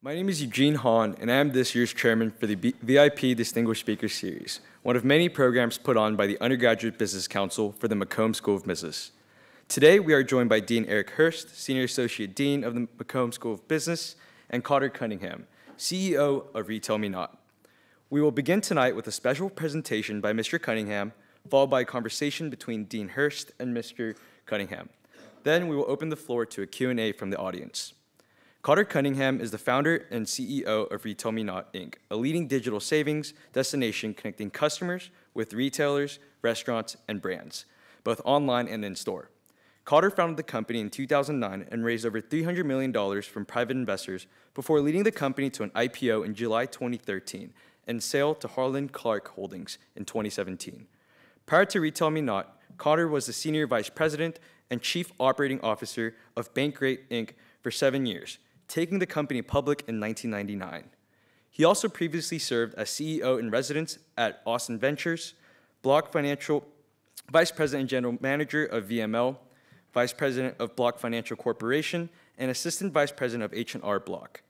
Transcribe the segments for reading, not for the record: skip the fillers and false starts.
My name is Eugene Hahn, and I am this year's chairman for the VIP Distinguished Speaker Series, one of many programs put on by the Undergraduate Business Council for the McCombs School of Business. Today, we are joined by Dean Eric Hurst, Senior Associate Dean of the McCombs School of Business, and Cotter Cunningham, CEO of RetailMeNot. We will begin tonight with a special presentation by Mr. Cunningham, followed by a conversation between Dean Hurst and Mr. Cunningham. Then we will open the floor to a Q&A from the audience. Cotter Cunningham is the founder and CEO of RetailMeNot, Inc., a leading digital savings destination connecting customers with retailers, restaurants, and brands, both online and in-store. Cotter founded the company in 2009 and raised over $300 million from private investors before leading the company to an IPO in July 2013 and sale to Harlan Clark Holdings in 2017. Prior to RetailMeNot, Cotter was the Senior Vice President and Chief Operating Officer of Bankrate, Inc. for 7 years, taking the company public in 1999. He also previously served as CEO in residence at Austin Ventures, Block Financial, Vice President and General Manager of VML, Vice President of Block Financial Corporation, and Assistant Vice President of H&R Block.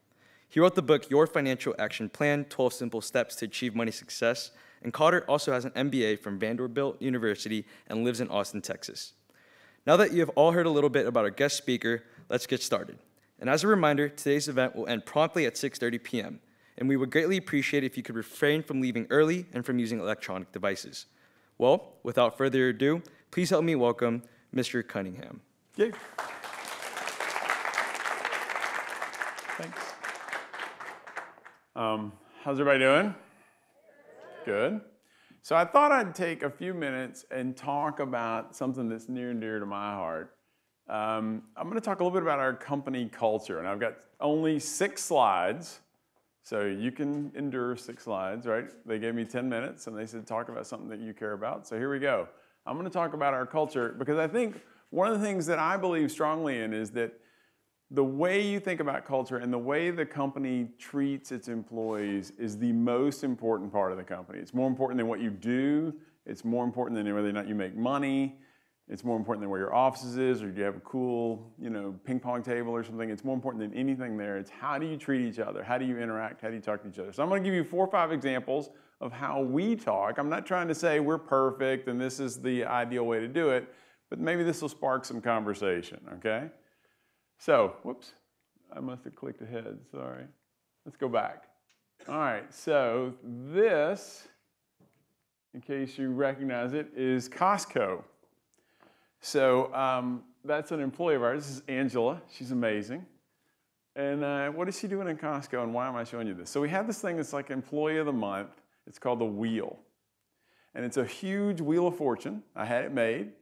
He wrote the book Your Financial Action Plan, 12 Simple Steps to Achieve Money Success, and Cotter also has an MBA from Vanderbilt University and lives in Austin, Texas. Now that you have all heard a little bit about our guest speaker, let's get started. And as a reminder, today's event will end promptly at 6:30 p.m., and we would greatly appreciate if you could refrain from leaving early and from using electronic devices. Well, without further ado, please help me welcome Mr. Cunningham. Yay. Thanks. How's everybody doing? Good. So I thought I'd take a few minutes and talk about something that's near and dear to my heart. I'm going to talk a little bit about our company culture, and I've got only 6 slides, so you can endure 6 slides, right? They gave me 10 minutes, and they said talk about something that you care about, so here we go. I'm going to talk about our culture because I think one of the things that I believe strongly in is that the way you think about culture and the way the company treats its employees is the most important part of the company. It's more important than what you do. It's more important than whether or not you make money. It's more important than where your offices is, or do you have a cool, ping pong table or something. It's more important than anything there. It's how do you treat each other? How do you interact? How do you talk to each other? So I'm going to give you 4 or 5 examples of how we talk. I'm not trying to say we're perfect and this is the ideal way to do it, but maybe this will spark some conversation, okay? So, whoops, I must have clicked ahead, sorry. Let's go back. All right, so this, in case you recognize it, is Costco. So that's an employee of ours. This is Angela. She's amazing. And what is she doing in Costco, and why am I showing you this? So we have this thing that's like Employee of the Month. It's called the Wheel. And it's a huge Wheel of Fortune. I had it made.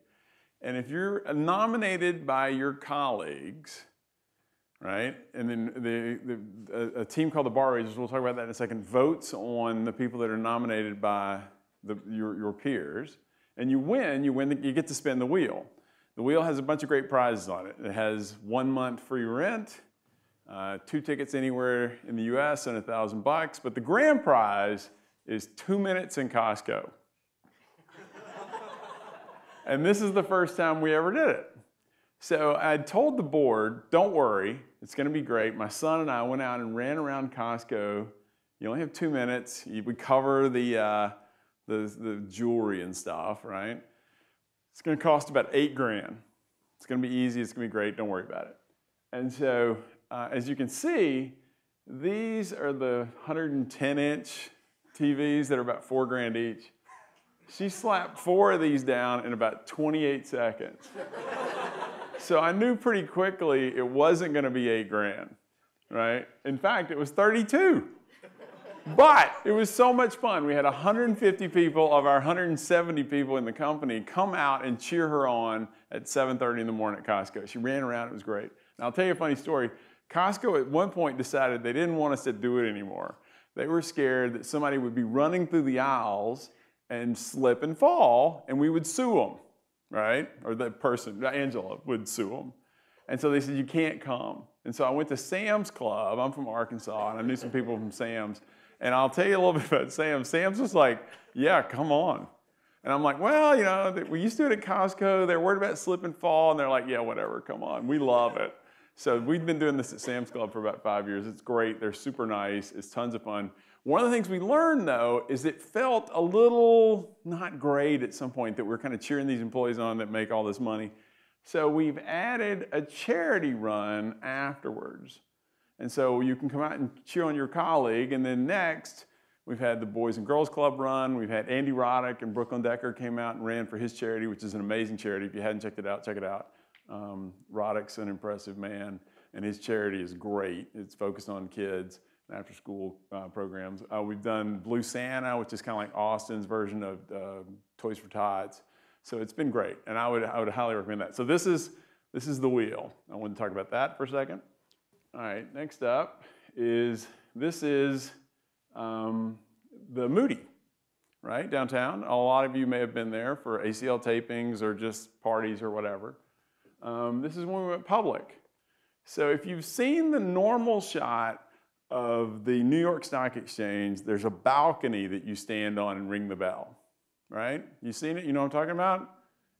And if you're nominated by your colleagues, right, and then a team called the Bar Raisers, we'll talk about that in a second, votes on the people that are nominated by your peers, and you win, you get to spin the wheel. The wheel has a bunch of great prizes on it. It has 1 month free rent, 2 tickets anywhere in the US, and $1,000. But the grand prize is 2 minutes in Costco. And this is the first time we ever did it. So I told the board, don't worry, it's going to be great. My son and I went out and ran around Costco. You only have 2 minutes. We cover the jewelry and stuff, right? It's going to cost about $8 grand. It's going to be easy. It's going to be great. Don't worry about it. And so, as you can see, these are the 110-inch TVs that are about $4 grand each. She slapped 4 of these down in about 28 seconds. So I knew pretty quickly it wasn't going to be $8 grand, right? In fact, it was 32. But it was so much fun. We had 150 people of our 170 people in the company come out and cheer her on at 7:30 in the morning at Costco. She ran around. It was great. Now, I'll tell you a funny story. Costco at one point decided they didn't want us to do it anymore. They were scared that somebody would be running through the aisles and slip and fall, and we would sue them, right? Or the person, Angela, would sue them. And so they said, you can't come. And so I went to Sam's Club. I'm from Arkansas, and I knew some people from Sam's. And I'll tell you a little bit about Sam. Sam's was like, yeah, come on. And I'm like, well, we used to do it at Costco. They're worried about slip and fall. And they're like, yeah, whatever, come on. We love it. So we've been doing this at Sam's Club for about 5 years. It's great. They're super nice. It's tons of fun. One of the things we learned, though, is it felt a little not great at some point that we're kind of cheering these employees on that make all this money. So we've added a charity run afterwards. And so you can come out and cheer on your colleague. And then next, we've had the Boys and Girls Club run. We've had Andy Roddick and Brooklyn Decker came out and ran for his charity, which is an amazing charity. If you hadn't checked it out, check it out. Roddick's an impressive man, and his charity is great. It's focused on kids and after-school programs. We've done Blue Santa, which is kind of like Austin's version of Toys for Tots. So it's been great, and I would highly recommend that. So this is the wheel. I want to talk about that for a second. All right, next up is the Moody, right, downtown. A lot of you may have been there for ACL tapings or just parties or whatever. This is when we went public. So if you've seen the normal shot of the New York Stock Exchange, there's a balcony that you stand on and ring the bell, right? You seen it? You know what I'm talking about?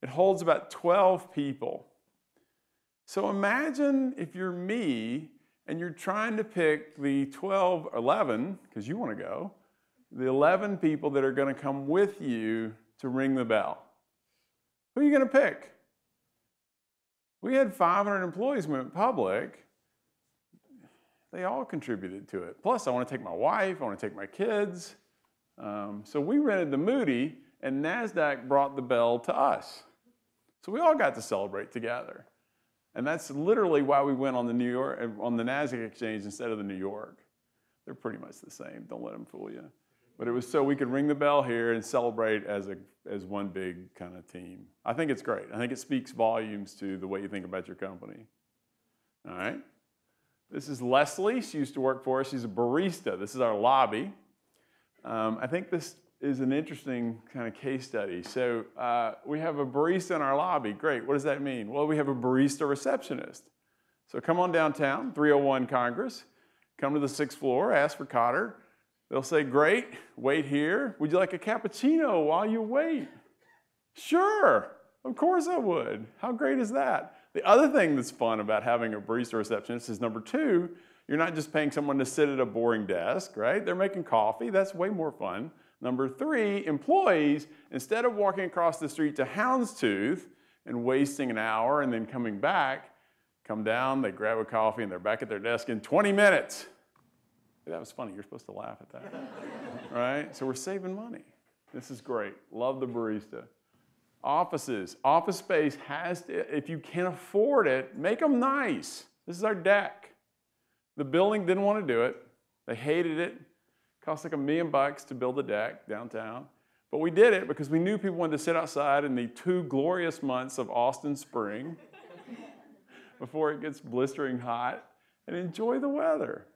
It holds about 12 people. So imagine if you're me and you're trying to pick the 12, 11, because you want to go, the 11 people that are going to come with you to ring the bell. Who are you going to pick? We had 500 employees when we went public. They all contributed to it. Plus, I want to take my wife, I want to take my kids. So we rented the Moody, and NASDAQ brought the bell to us. So we all got to celebrate together. And that's literally why we went on the NASDAQ exchange instead of the New York. They're pretty much the same. Don't let them fool you. But it was so we could ring the bell here and celebrate as one big kind of team. I think it's great. I think it speaks volumes to the way you think about your company. All right. This is Leslie. She used to work for us. She's a barista. This is our lobby. I think this is an interesting kind of case study. So we have a barista in our lobby. Great. What does that mean? Well, we have a barista receptionist. So come on downtown, 301 Congress. Come to the 6th floor, ask for Cotter. They'll say, great, wait here. Would you like a cappuccino while you wait? Sure, of course I would. How great is that? The other thing that's fun about having a barista receptionist is number 2, you're not just paying someone to sit at a boring desk, right? They're making coffee. That's way more fun. Number 3, employees, instead of walking across the street to Houndstooth and wasting an hour and then coming back, come down, they grab a coffee, and they're back at their desk in 20 minutes. That was funny. You're supposed to laugh at that, right? So we're saving money. This is great. Love the barista. Offices. Office space has to, if you can afford it, make them nice. This is our deck. The building didn't want to do it. They hated it. Cost like $1 million to build a deck downtown. But we did it because we knew people wanted to sit outside in the 2 glorious months of Austin spring before it gets blistering hot and enjoy the weather.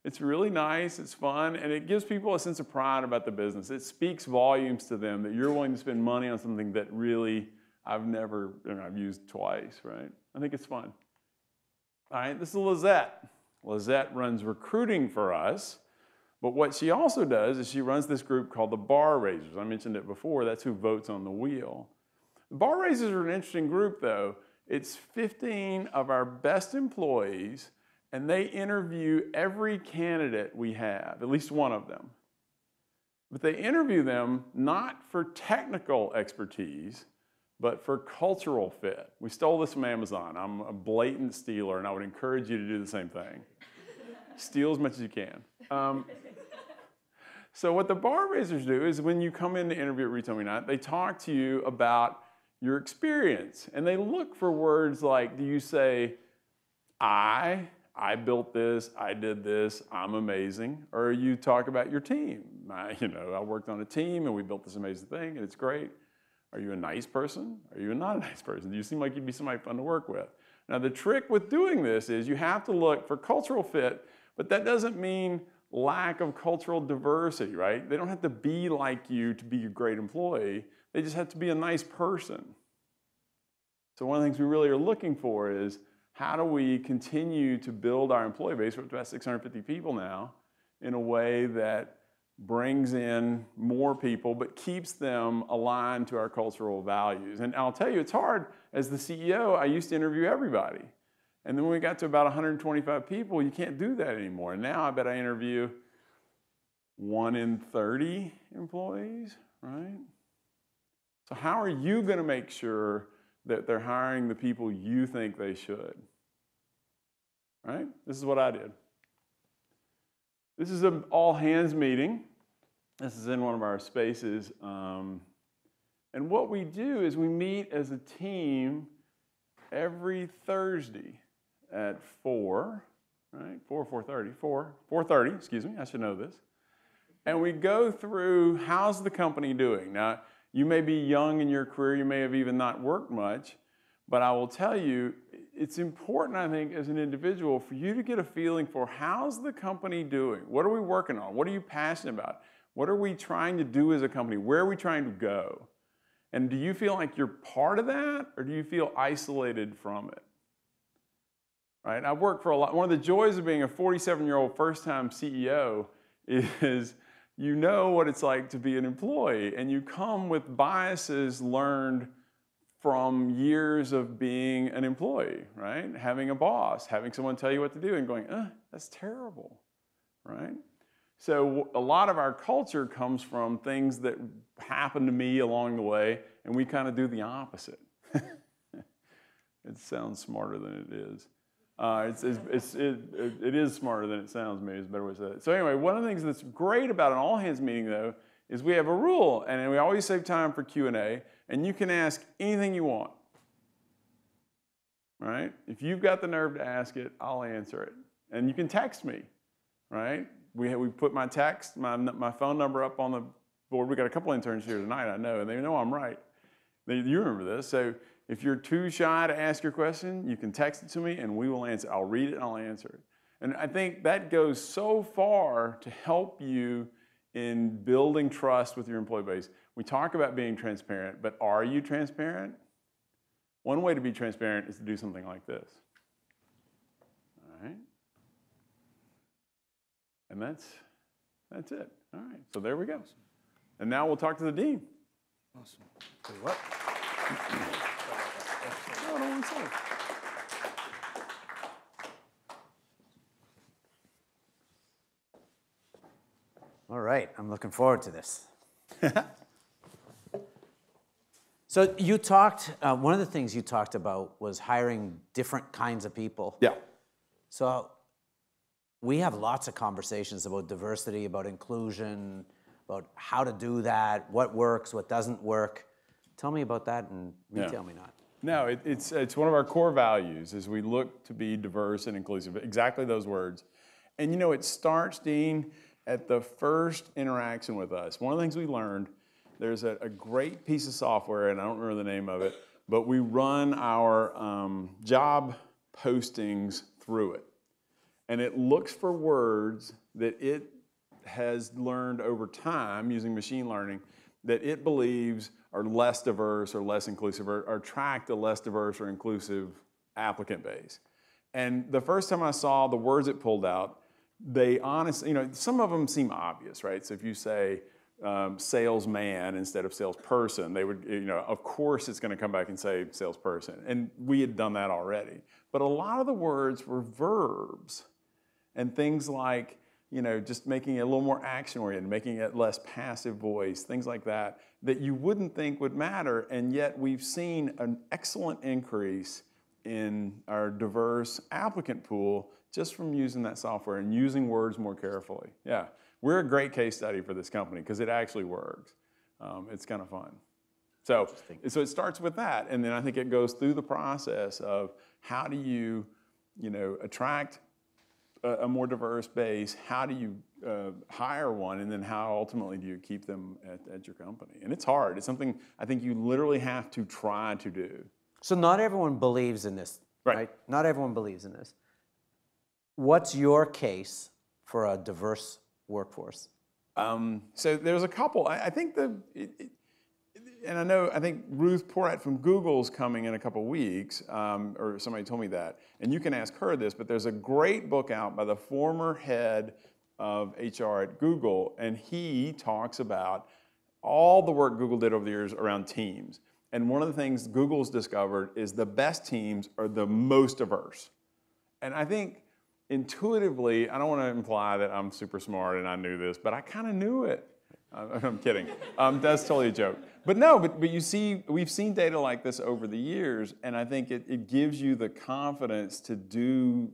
It's really nice, it's fun, and it gives people a sense of pride about the business. It speaks volumes to them that you're willing to spend money on something that really I've used twice, right? I think it's fun. All right, this is Lizette. Lizette runs recruiting for us, but what she also does is she runs this group called the Bar Raisers. I mentioned it before, that's who votes on the wheel. The Bar Raisers are an interesting group though. It's 15 of our best employees, and they interview every candidate we have, at least one of them. But they interview them not for technical expertise, but for cultural fit. We stole this from Amazon. I'm a blatant stealer, and I would encourage you to do the same thing. Steal as much as you can. So what the Bar Raisers do is when you come in to interview at RetailMeNot, they talk to you about your experience. And they look for words like, do you say, I built this, I did this, I'm amazing. Or you talk about your team. I worked on a team and we built this amazing thing and it's great. Are you a nice person? Are you not a nice person? Do you seem like you'd be somebody fun to work with? Now the trick with doing this is you have to look for cultural fit, but that doesn't mean lack of cultural diversity, right? They don't have to be like you to be a great employee. They just have to be a nice person. So one of the things we really are looking for is how do we continue to build our employee base, we're up to about 650 people now, in a way that brings in more people but keeps them aligned to our cultural values. And I'll tell you, it's hard. As the CEO, I used to interview everybody. And then when we got to about 125 people, you can't do that anymore. And now I bet I interview 1 in 30 employees, right? So how are you going to make sure that they're hiring the people you think they should? Right? This is what I did. This is an all-hands meeting. This is in one of our spaces. And what we do is we meet as a team every Thursday at 4, right? 4:30, excuse me, I should know this. And we go through, how's the company doing? Now, you may be young in your career, you may have even not worked much, but I will tell you, it's important, I think, as an individual, for you to get a feeling for how's the company doing? What are we working on? What are you passionate about? What are we trying to do as a company? Where are we trying to go? And do you feel like you're part of that, or do you feel isolated from it? Right? I've worked for a lot. One of the joys of being a 47-year-old first-time CEO is you know what it's like to be an employee, and you come with biases learned from years of being an employee, right? Having a boss, having someone tell you what to do, and going, that's terrible, right? So a lot of our culture comes from things that happened to me along the way, and we kind of do the opposite. It sounds smarter than it is. It is smarter than it sounds, maybe is a better way to say it. So anyway, one of the things that's great about an all-hands meeting, though, is we have a rule, and we always save time for Q&A, and you can ask anything you want, right? If you've got the nerve to ask it, I'll answer it. And you can text me, right? We put my phone number up on the board. We got a couple interns here tonight, I know, and they know I'm right. You remember this. So if you're too shy to ask your question, you can text it to me, and we will answer. I'll read it, and I'll answer it. And I think that goes so far to help you in building trust with your employee base. We talk about being transparent, but are you transparent? One way to be transparent is to do something like this. All right? And that's it. All right, so there we go. And now we'll talk to the dean. Awesome. Tell you what. No, I don't want to say. All right, I'm looking forward to this. So you talked, one of the things you talked about was hiring different kinds of people. Yeah. So we have lots of conversations about diversity, about inclusion, about how to do that, what works, what doesn't work. Tell me about that and RetailMeNot. No, it's one of our core values is we look to be diverse and inclusive, exactly those words. And you know, it starts, Dean, at the first interaction with us. One of the things we learned, there's a great piece of software, and I don't remember the name of it, but we run our job postings through it. And it looks for words that it has learned over time using machine learning that it believes are less diverse or less inclusive or attract a less diverse or inclusive applicant base. And the first time I saw the words it pulled out, they honestly, you know, some of them seem obvious, right? So if you say salesman instead of salesperson, they would, you know, of course it's going to come back and say salesperson. And we had done that already. But a lot of the words were verbs and things like, you know, just making it a little more action-oriented, making it less passive voice, things like that, that you wouldn't think would matter. And yet we've seen an excellent increase in our diverse applicant pool just from using that software and using words more carefully. Yeah, we're a great case study for this company because it actually works. It's kind of fun. So it starts with that, and then I think it goes through the process of how do you know, attract a more diverse base, how do you hire one, and then how ultimately do you keep them at your company? And it's hard. It's something I think you literally have to try to do. So not everyone believes in this, right? Not everyone believes in this. What's your case for a diverse workforce? So there's a couple. I think I think Ruth Porat from Google's coming in a couple weeks, or somebody told me that. And you can ask her this, but there's a great book out by the former head of HR at Google, and he talks about all the work Google did over the years around teams. And one of the things Google's discovered is the best teams are the most diverse. And I think intuitively, I don't want to imply that I'm super smart and I knew this, but I kind of knew it. I'm kidding. That's totally a joke. But no, but you see, we've seen data like this over the years, and I think it gives you the confidence to do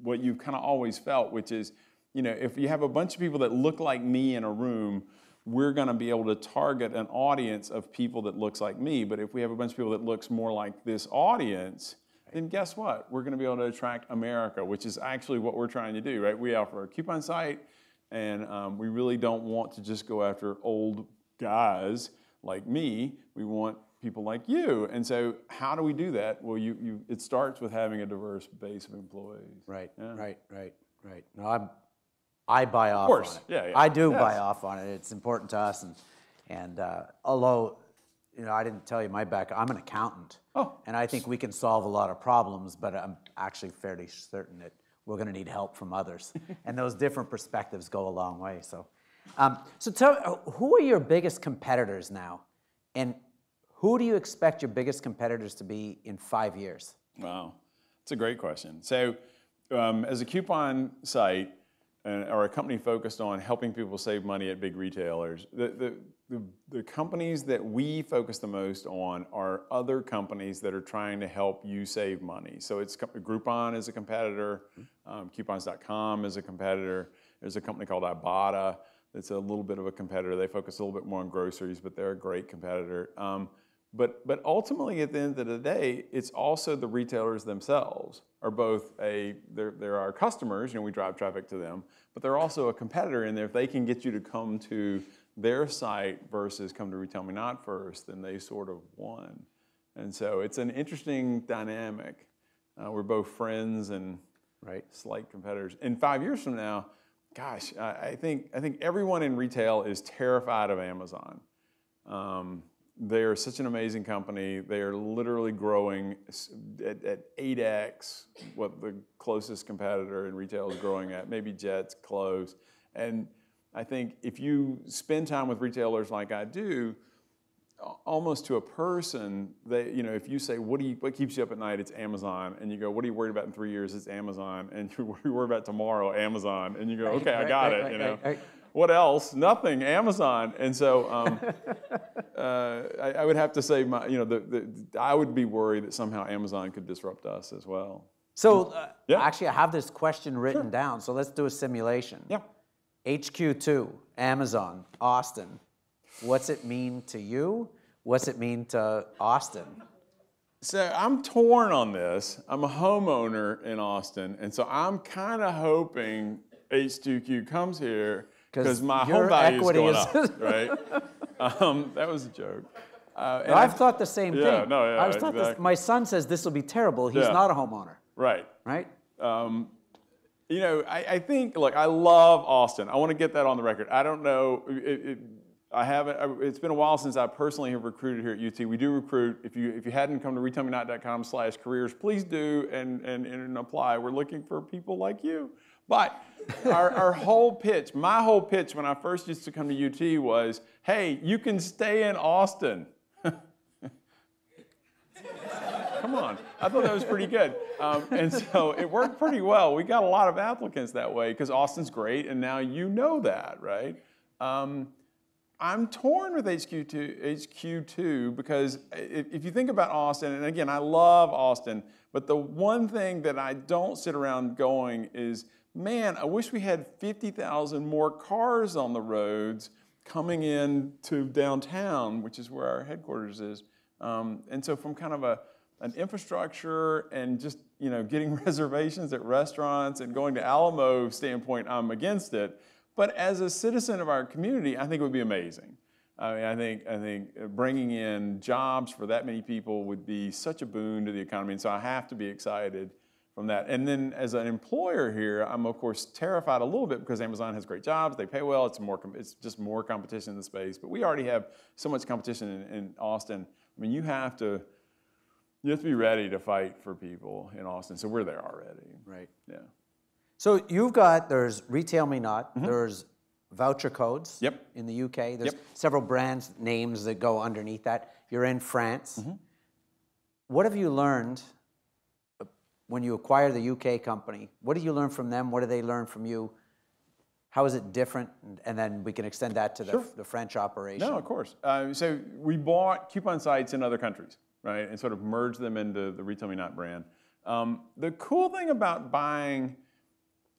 what you've kind of always felt, which is, if you have a bunch of people that look like me in a room, we're going to be able to target an audience of people that looks like me. But if we have a bunch of people that looks more like this audience, then guess what? We're going to be able to attract America, which is actually what we're trying to do, right? We offer a coupon site, and we really don't want to just go after old guys like me. We want people like you. And so how do we do that? Well, it starts with having a diverse base of employees. Right, Yeah. right. No, I buy off on it. Yeah. I do buy off on it. It's important to us. And although, I didn't tell you my background, I'm an accountant. Oh. And I think we can solve a lot of problems, but I'm actually fairly certain that we're going to need help from others. And those different perspectives go a long way. So tell me, who are your biggest competitors now? And who do you expect your biggest competitors to be in 5 years? Wow, that's a great question. So as a coupon site, or a company focused on helping people save money at big retailers, the companies that we focus the most on are other companies that are trying to help you save money. So it's Groupon is a competitor, Coupons.com is a competitor. There's a company called Ibotta that's a little bit of a competitor. They focus a little bit more on groceries, but they're a great competitor. But ultimately, at the end of the day, it's also the retailers themselves are both they're our customers, we drive traffic to them, but they're also a competitor in there. If they can get you to come to their site versus come to RetailMeNot first, then they sort of won. And so it's an interesting dynamic. We're both friends and slight competitors. And 5 years from now, gosh, I think everyone in retail is terrified of Amazon. They are such an amazing company. They are literally growing at 8x what the closest competitor in retail is growing at, maybe Jet's close. And I think if you spend time with retailers like I do, almost to a person, if you say, what keeps you up at night? It's Amazon. And you go, what are you worried about in 3 years? It's Amazon. And what are you worried about tomorrow? Amazon. And you go, okay, I got it. What else? Nothing. Amazon. And so I would have to say, I would be worried that somehow Amazon could disrupt us as well. So actually, I have this question written down. So let's do a simulation. Yeah. HQ2, Amazon, Austin. What's it mean to you? What's it mean to Austin? So I'm torn on this. I'm a homeowner in Austin, and so I'm kind of hoping H2Q comes here because my home value is going up, right? That was a joke. I've thought the same thing. I've thought exactly. My son says this will be terrible. He's not a homeowner. Right. Right? I think, look, I love Austin. I want to get that on the record. I don't know. It's been a while since I personally have recruited here at UT. We do recruit. If you hadn't come to RetailMeNot.com/careers, please do and apply. We're looking for people like you. But our whole pitch, my whole pitch when I first used to come to UT was, hey, you can stay in Austin. Come on. I thought that was pretty good. And so it worked pretty well. We got a lot of applicants that way because Austin's great, and now you know that, right? I'm torn with HQ2 because if you think about Austin, and again, I love Austin, but the one thing that I don't sit around going is, man, I wish we had 50,000 more cars on the roads coming in to downtown, which is where our headquarters is. And so from kind of an infrastructure and just getting reservations at restaurants and going to Alamo standpoint, I'm against it. But as a citizen of our community, I think it would be amazing. I think bringing in jobs for that many people would be such a boon to the economy, and so I have to be excited from that. And then as an employer here, I'm of course terrified a little bit because Amazon has great jobs, they pay well, it's just more competition in the space. But we already have so much competition in Austin. I mean, you have to be ready to fight for people in Austin. So we're there already. Right. Yeah. So there's RetailMeNot, there's voucher codes in the UK. There's several brands names that go underneath that. You're in France. What have you learned when you acquire the UK company, what did you learn from them? What did they learn from you? How is it different? And then we can extend that to the French operation. No, of course. So we bought coupon sites in other countries, right, and sort of merged them into the RetailMeNot brand. The cool thing about buying,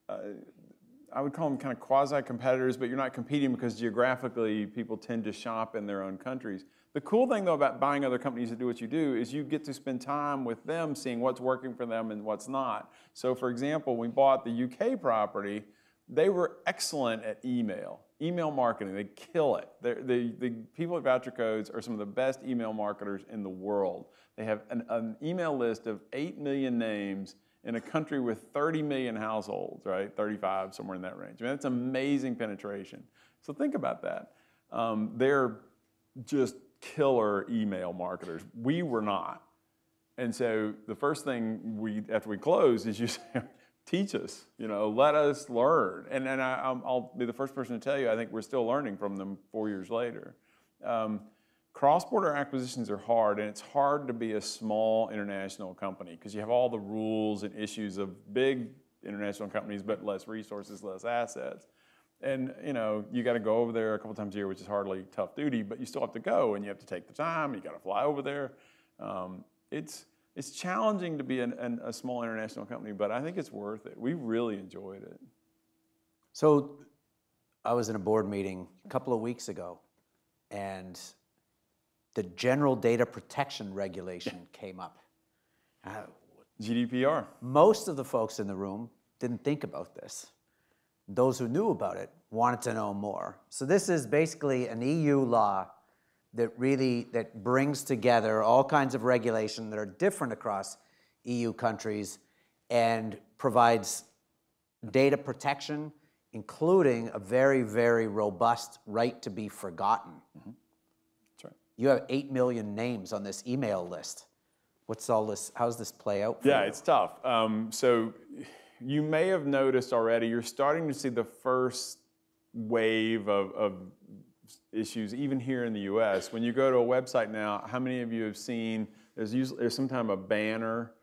I would call them kind of quasi-competitors, but you're not competing because geographically people tend to shop in their own countries. The cool thing, though, about buying other companies that do what you do is you get to spend time with them seeing what's working for them and what's not. So, for example, when we bought the UK property, they were excellent at email marketing. They kill it. The people at Voucher Codes are some of the best email marketers in the world. They have an email list of 8 million names in a country with 30 million households, right? 35, somewhere in that range. I mean, that's amazing penetration. So think about that. They're just killer email marketers. We were not. And so the first thing after we close is you say, teach us, let us learn. And I'll be the first person to tell you, I think we're still learning from them 4 years later. Cross-border acquisitions are hard, and it's hard to be a small international company because you have all the rules and issues of big international companies, but less resources, less assets. And you got to go over there a couple times a year, which is hardly tough duty, but you still have to go, and you have to take the time. You got to fly over there. It's challenging to be a small international company, but I think it's worth it. We really enjoyed it. So I was in a board meeting a couple of weeks ago, and the General Data Protection Regulation came up. GDPR. Most of the folks in the room didn't think about this. Those who knew about it wanted to know more. So this is basically an EU law that brings together all kinds of regulation that are different across EU countries and provides data protection, including a very, very robust right to be forgotten. Mm-hmm. That's right. You have 8 million names on this email list. What's all this? How does this play out for you? Yeah, it's tough. So you may have noticed already, you're starting to see the first wave of issues, even here in the US. When you go to a website now, how many of you have seen, there's sometimes a banner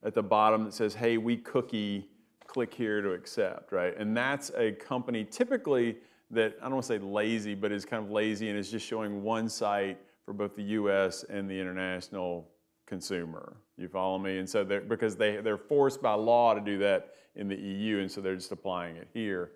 at the bottom that says, hey, we cookie, click here to accept, right? And that's a company typically that, I don't want to say lazy, but is kind of lazy and is just showing one site for both the US and the international consumer. You follow me? And so because they're forced by law to do that in the EU, and so they're just applying it here.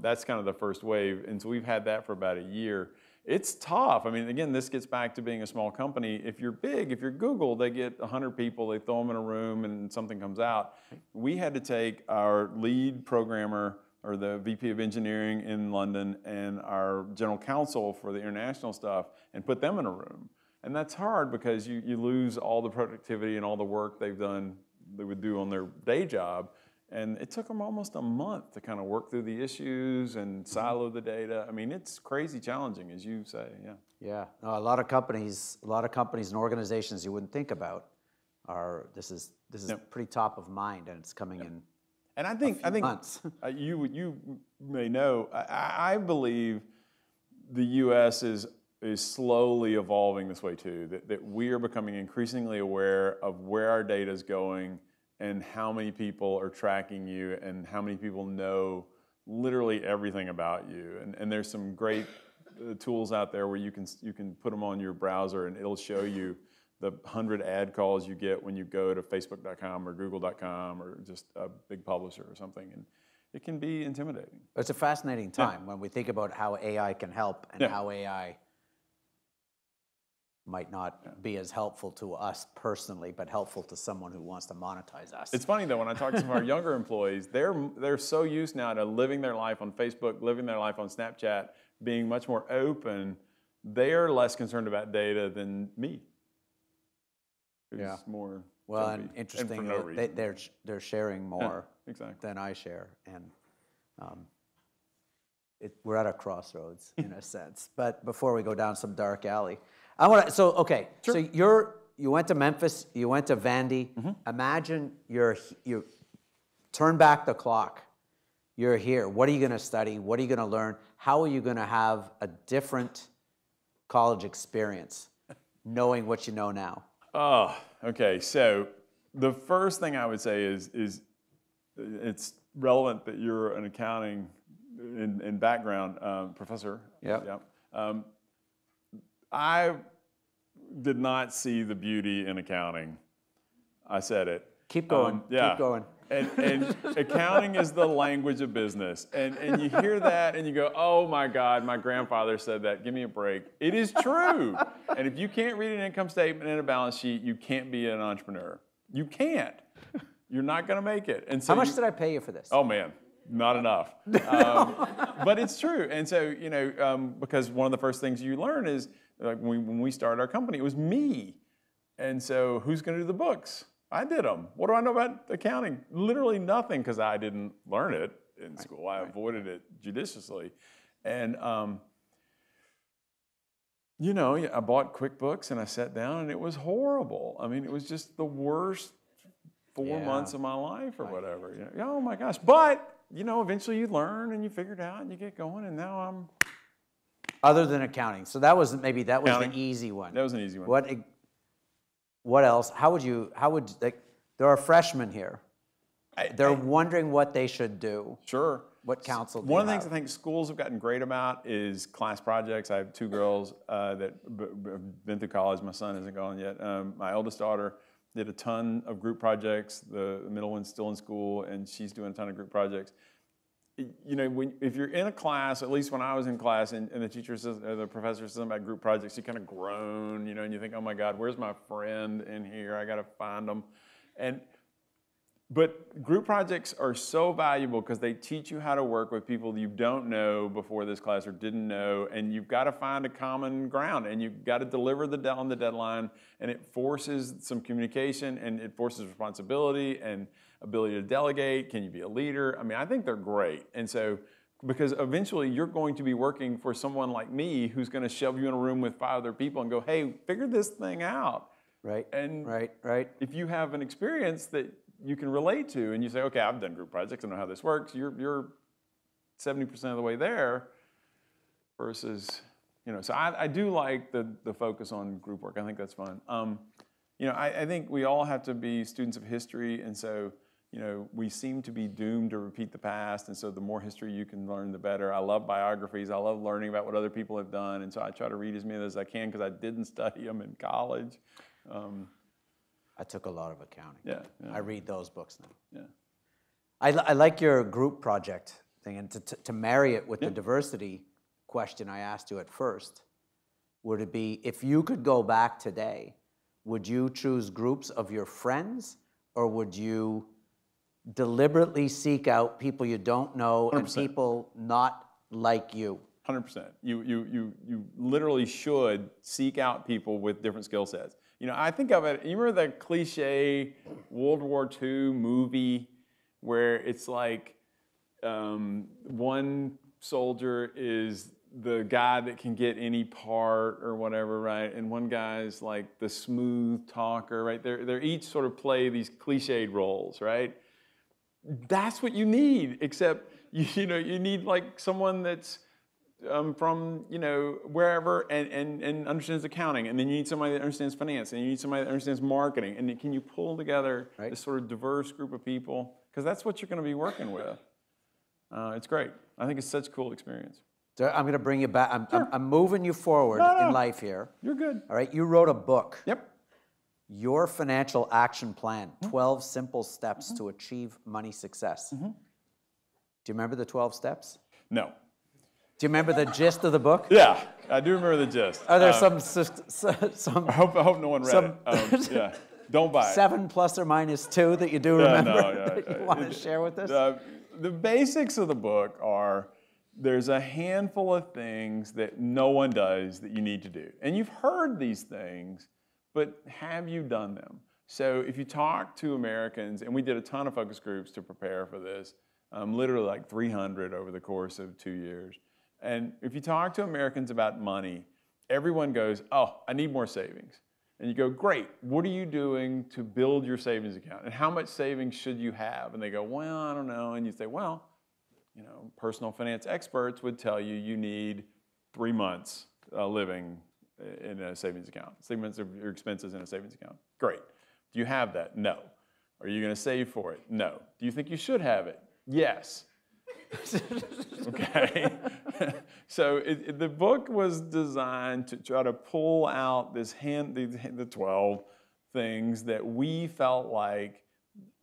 That's kind of the first wave, and so we've had that for about a year. It's tough. I mean, again, this gets back to being a small company. If you're big, if you're Google, they get 100 people, they throw them in a room, and something comes out. We had to take our lead programmer, or the VP of engineering in London, and our general counsel for the international stuff, and put them in a room. And that's hard because you lose all the productivity and all the work they would do on their day job. And it took them almost a month to kind of work through the issues and silo the data. I mean, it's crazy challenging, as you say, yeah. Yeah, no, a lot of companies and organizations you wouldn't think about this is pretty top of mind, and it's coming in. And I think months. You may know, I believe the U.S. is slowly evolving this way too. That we are becoming increasingly aware of where our data is going, and how many people are tracking you, and how many people know literally everything about you. And there's some great tools out there where you can put them on your browser, and it'll show you the 100 ad calls you get when you go to Facebook.com or Google.com or just a big publisher or something. And it can be intimidating. It's a fascinating time when we think about how AI can help and how AI might not be as helpful to us personally, but helpful to someone who wants to monetize us. It's funny though, when I talk to some of our younger employees, they're so used now to living their life on Facebook, living their life on Snapchat, being much more open. They are less concerned about data than me. It's more well, and interesting, they're sharing more than I share, and we're at a crossroads in a sense. But before we go down some dark alley, so you went to Memphis, you went to Vandy. Mm-hmm. Imagine you turn back the clock. You're here. What are you going to study? What are you going to learn? How are you going to have a different college experience, knowing what you know now? Oh, okay. So the first thing I would say is it's relevant that you're an accounting in background professor. Yep. I did not see the beauty in accounting. I said it. Keep going. Keep going. And accounting is the language of business. And you hear that and you go, oh my God, my grandfather said that. Give me a break. It is true. And if you can't read an income statement and a balance sheet, you can't be an entrepreneur. You can't. You're not going to make it. And so how much did I pay you for this? Oh man, not enough. But it's true. And so, because one of the first things you learn is, like when we started our company, it was me. And so who's going to do the books? I did them. What do I know about accounting? Literally nothing, because I didn't learn it in school. I avoided it judiciously. And, I bought QuickBooks and I sat down and it was horrible. I mean, it was just the worst 4 months of my life or whatever. Oh my gosh. But, eventually you learn and you figure it out and you get going, and now I'm... Other than accounting. So that was the easy one. That was an easy one. What else? There are freshmen here. They're wondering what they should do. Sure. What counsel do One you of the things have? I think schools have gotten great about is class projects. I have 2 girls that have been through college. My son isn't gone yet. My eldest daughter did a ton of group projects. The middle one's still in school, and she's doing a ton of group projects. If you're in a class, at least when I was in class, and the teacher says, or the professor says something about group projects, you kind of groan, and you think, oh my God, where's my friend in here? I got to find them. But group projects are so valuable because they teach you how to work with people you don't know before this class or didn't know, and you've got to find a common ground, and you've got to deliver on the deadline, and it forces some communication, and it forces responsibility and ability to delegate. Can you be a leader? I mean, I think they're great. And so, because eventually you're going to be working for someone like me who's going to shove you in a room with 5 other people and go, hey, figure this thing out. Right. And right. If you have an experience that you can relate to, and you say, okay, I've done group projects, I know how this works, you're 70% of the way there versus, so I do like the focus on group work. I think that's fun. I think we all have to be students of history, and so, we seem to be doomed to repeat the past, and so the more history you can learn, the better. I love biographies. I love learning about what other people have done, and so I try to read as many as I can because I didn't study them in college. I took a lot of accounting. Yeah. I read those books now. Yeah. I like your group project thing, and to marry it with the diversity question I asked you at first, would it be, if you could go back today, would you choose groups of your friends, or would you deliberately seek out people you don't know 100%. And people not like you? 100%. You literally should seek out people with different skill sets. I think of it, you remember that cliche World War II movie where it's like one soldier is the guy that can get any part or whatever, right? And one guy's like the smooth talker, right? They're each sort of play these cliched roles, right? That's what you need, except you need like someone that's from wherever and understands accounting, and then you need somebody that understands finance, and you need somebody that understands marketing, and can you pull together this sort of diverse group of people? Because that's what you're going to be working with. It's great. I think it's such a cool experience. So I'm going to bring you back. I'm moving you forward in life here. You're good. All right. You wrote a book. Yep. Your Financial Action Plan: 12 Simple Steps to Achieve Money Success. Do you remember the 12 steps? No. Do you remember the gist of the book? Yeah, I do remember the gist. Are there some? I hope no one read it. Yeah, don't buy it. 7 plus or minus 2 that you do remember that you want to share with us? The basics of the book are, there's a handful of things that no one does that you need to do. And you've heard these things, but have you done them? So if you talk to Americans, and we did a ton of focus groups to prepare for this, literally like 300 over the course of 2 years. And if you talk to Americans about money, everyone goes, oh, I need more savings. And you go, great, what are you doing to build your savings account? And how much savings should you have? And they go, well, I don't know. And you say, well, personal finance experts would tell you you need 3 months living in a savings account, 3 months of your expenses in a savings account. Great. Do you have that? No. Are you going to save for it? No. Do you think you should have it? Yes. Okay. So the book was designed to try to pull out the 12 things that we felt like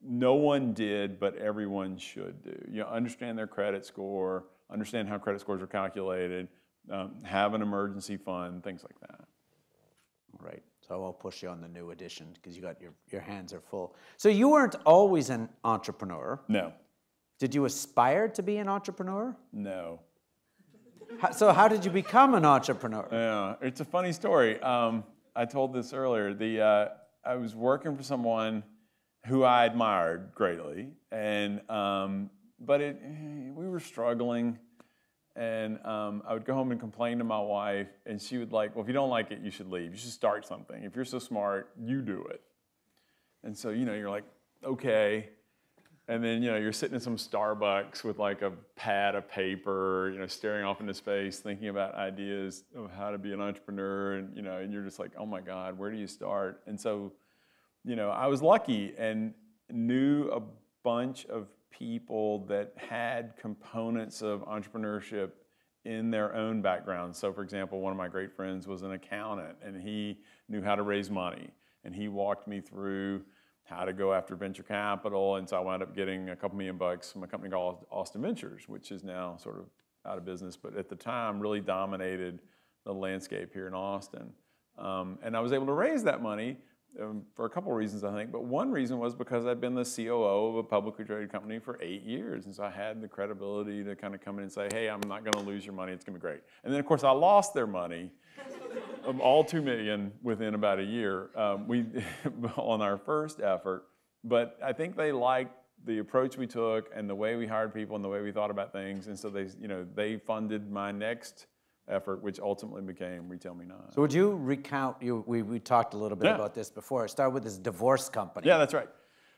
no one did, but everyone should do. You know, understand their credit score, understand how credit scores are calculated, have an emergency fund, things like that. Right. So I'll push you on the new edition because you got your hands are full. So you weren't always an entrepreneur. No. Did you aspire to be an entrepreneur? No. So how did you become an entrepreneur? Yeah, it's a funny story. I told this earlier. I was working for someone who I admired greatly, and but we were struggling, and I would go home and complain to my wife, and she would like, well, if you don't like it, you should leave. You should start something. If you're so smart, you do it. And so, you know, you're like, okay. And then, you know, you're sitting in some Starbucks with like a pad of paper, you know, staring off into space, thinking about ideas of how to be an entrepreneur. And, you know, and you're just like, oh my God, where do you start? And so, you know, I was lucky and knew a bunch of people that had components of entrepreneurship in their own background. So, for example, one of my great friends was an accountant, and he knew how to raise money. And he walked me through how to go after venture capital, and so I wound up getting a couple $1 million from a company called Austin Ventures, which is now sort of out of business, but at the time really dominated the landscape here in Austin. And I was able to raise that money for a couple of reasons, I think, but one reason was because I'd been the COO of a publicly traded company for 8 years, and so I had the credibility to kind of come in and say, hey, I'm not going to lose your money, it's going to be great. And then, of course, I lost their money. All $2 million within about a year on our first effort, but I think they liked the approach we took and the way we hired people and the way we thought about things, and so they funded my next effort, which ultimately became RetailMeNot. So would you recount? We talked a little bit about this before. Start with this divorce company. Yeah, that's right.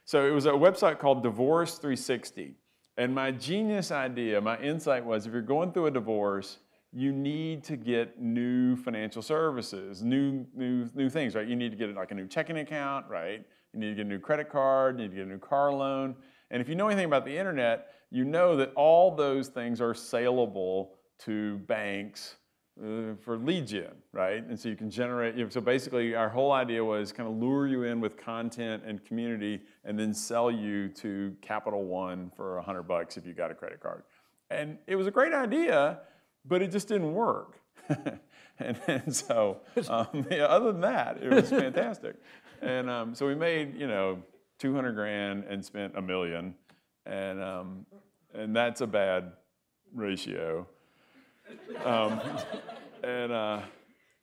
So it was a website called Divorce 360, and my genius idea, my insight was, if you're going through a divorce, you need to get new financial services, new things, right? You need to get like a new checking account, right? You need to get a new credit card, you need to get a new car loan. And if you know anything about the internet, you know that all those things are saleable to banks for lead gen, right? And so you can generate, so basically our whole idea was kind of lure you in with content and community and then sell you to Capital One for $100 if you got a credit card. And it was a great idea, but it just didn't work. and so, other than that, it was fantastic. And so we made, you know, 200 grand and spent $1 million, and that's a bad ratio.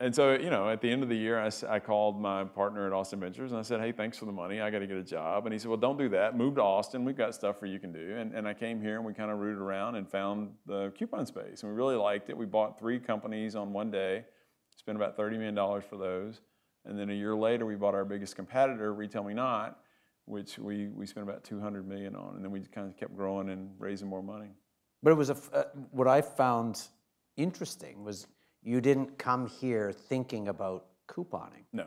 And so, you know, at the end of the year, I called my partner at Austin Ventures, and I said, hey, thanks for the money. I got to get a job. And he said, well, don't do that. Move to Austin. We've got stuff for you can do. And I came here, and we kind of rooted around and found the coupon space. And we really liked it. We bought 3 companies on one day, spent about $30 million for those. And then a year later, we bought our biggest competitor, RetailMeNot, which we spent about $200 million on. And then we kind of kept growing and raising more money. But it was what I found interesting was you didn't come here thinking about couponing. No.